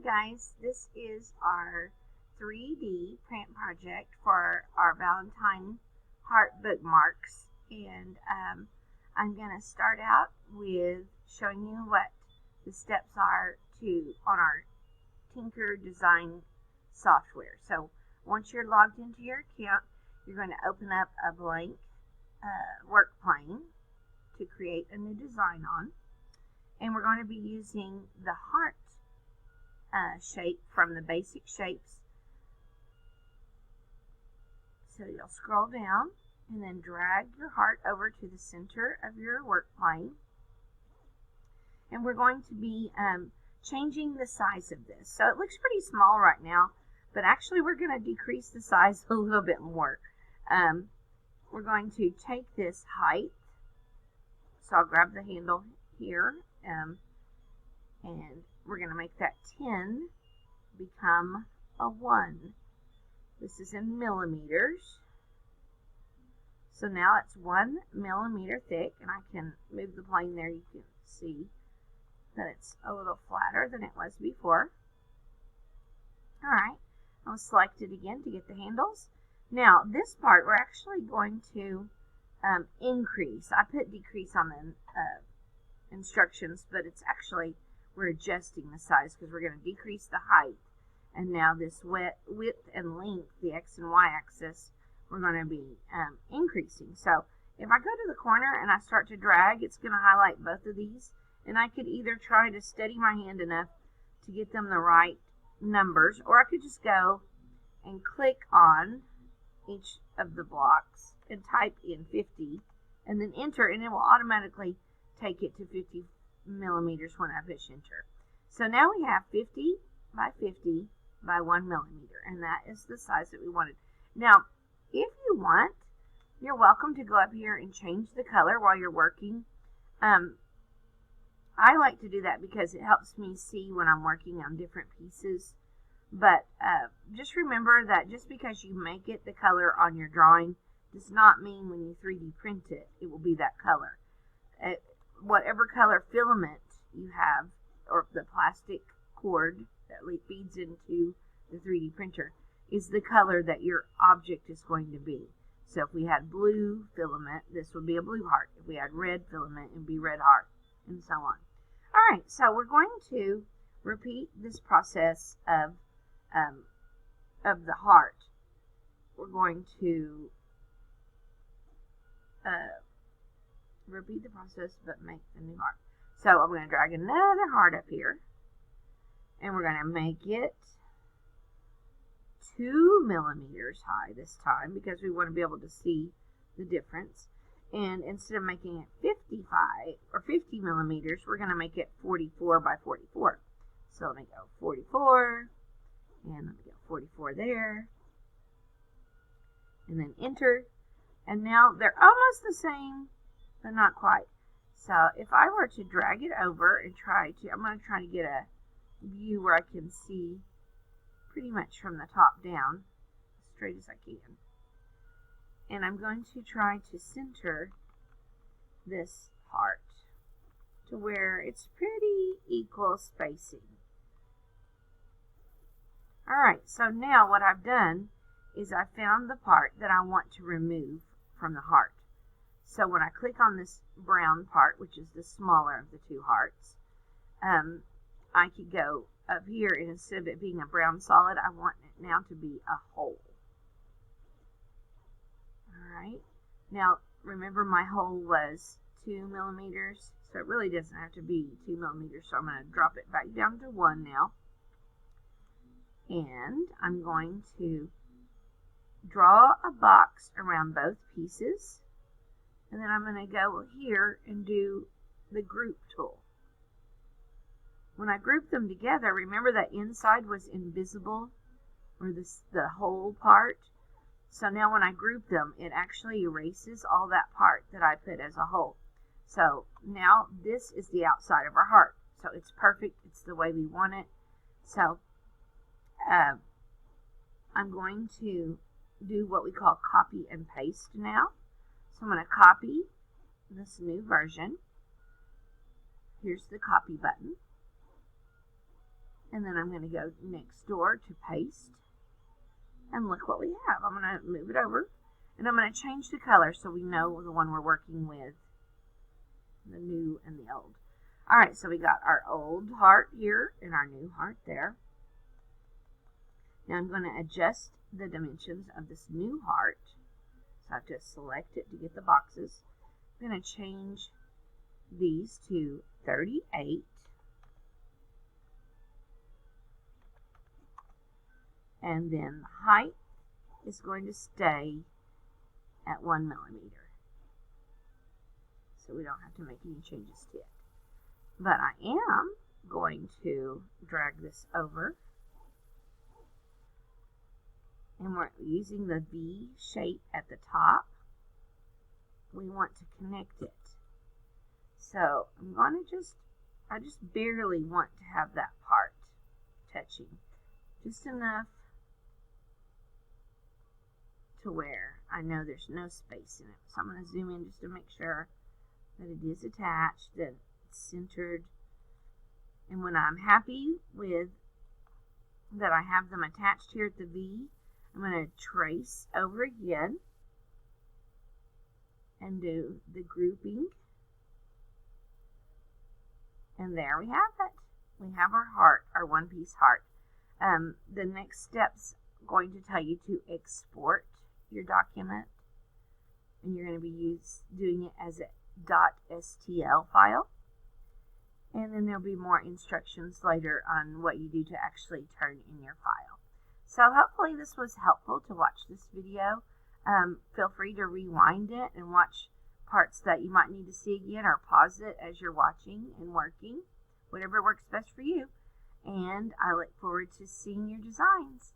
guys, this is our 3D print project for our Valentine heart bookmarks, and I'm going to start out with showing you what the steps are on our Tinker Design software. So once you're logged into your account, you're going to open up a blank work plane to create a new design on, and we're going to be using the heart shape from the basic shapes. So you'll scroll down and then drag your heart over to the center of your work plane, and we're going to be changing the size of this. So it looks pretty small right now, but actually we're going to decrease the size a little bit more. We're going to take this height, so I'll grab the handle here, and we're going to make that 10 become a 1. This is in millimeters. So now it's 1 millimeter thick, and I can move the plane there. You can see that it's a little flatter than it was before. Alright, I'll select it again to get the handles. Now this part we're actually going to increase. I put decrease on the instructions, but it's actually we're adjusting the size because we're going to decrease the height. And now this width and length, the X and Y axis, we're going to be increasing. So if I go to the corner and I start to drag, it's going to highlight both of these. And I could either try to steady my hand enough to get them the right numbers, or I could just go and click on each of the blocks and type in 50 and then enter, and it will automatically take it to 50 millimeters when I push enter. So now we have 50 by 50 by 1 millimeter, and that is the size that we wanted. Now, if you want, you're welcome to go up here and change the color while you're working. I like to do that because it helps me see when I'm working on different pieces. But just remember that just because you make it the color on your drawing does not mean when you 3D print it, it will be that color. Whatever color filament you have, or the plastic cord that feeds into the 3D printer, is the color that your object is going to be. So if we had blue filament, this would be a blue heart. If we had red filament, it would be red heart, and so on. Alright, so we're going to repeat this process of the heart. We're going to repeat the process but make the new heart. So I'm going to drag another heart up here, and we're going to make it 2 millimeters high this time because we want to be able to see the difference. And instead of making it 55 or 50 millimeters, we're going to make it 44 by 44. So let me go 44, and let me go 44 there, and then enter. And now they're almost the same, but not quite. So if I were to drag it over and I'm going to try to get a view where I can see pretty much from the top down, as straight as I can. And I'm going to try to center this heart to where it's pretty equal spacing. Alright, so now what I've done is I found the part that I want to remove from the heart. So when I click on this brown part, which is the smaller of the two hearts, I could go up here, and instead of it being a brown solid, I want it now to be a hole. Alright, now remember my hole was 2 millimeters, so it really doesn't have to be 2 millimeters, so I'm going to drop it back down to 1 now. And I'm going to draw a box around both pieces, and then I'm going to go here and do the group tool. When I group them together, remember that inside was invisible, or the whole part. So now when I group them, it actually erases all that part that I put as a whole. So now this is the outside of our heart. So it's perfect. It's the way we want it. So I'm going to do what we call copy and paste now. So I'm going to copy this new version. Here's the copy button. And then I'm going to go next door to paste. And look what we have. I'm going to move it over. And I'm going to change the color so we know the one we're working with. The new and the old. Alright, so we got our old heart here and our new heart there. Now I'm going to adjust the dimensions of this new heart. So I have to select it to get the boxes. I'm going to change these to 38. And then the height is going to stay at 1 millimeter. So we don't have to make any changes to it. But I am going to drag this over. And we're using the V shape at the top. We want to connect it. So I'm going to I just barely want to have that part touching. Just enough to where I know there's no space in it. So I'm going to zoom in just to make sure that it is attached, that it's centered. And when I'm happy with that I have them attached here at the V, I'm going to trace over again and do the grouping. And there we have it. We have our heart, our one-piece heart. The next step's going to tell you to export your document. And you're going to be doing it as a .stl file. And then there'll be more instructions later on what you do to actually turn in your file. So hopefully this was helpful to watch this video. Feel free to rewind it and watch parts that you might need to see again, or pause it as you're watching and working. Whatever works best for you. And I look forward to seeing your designs.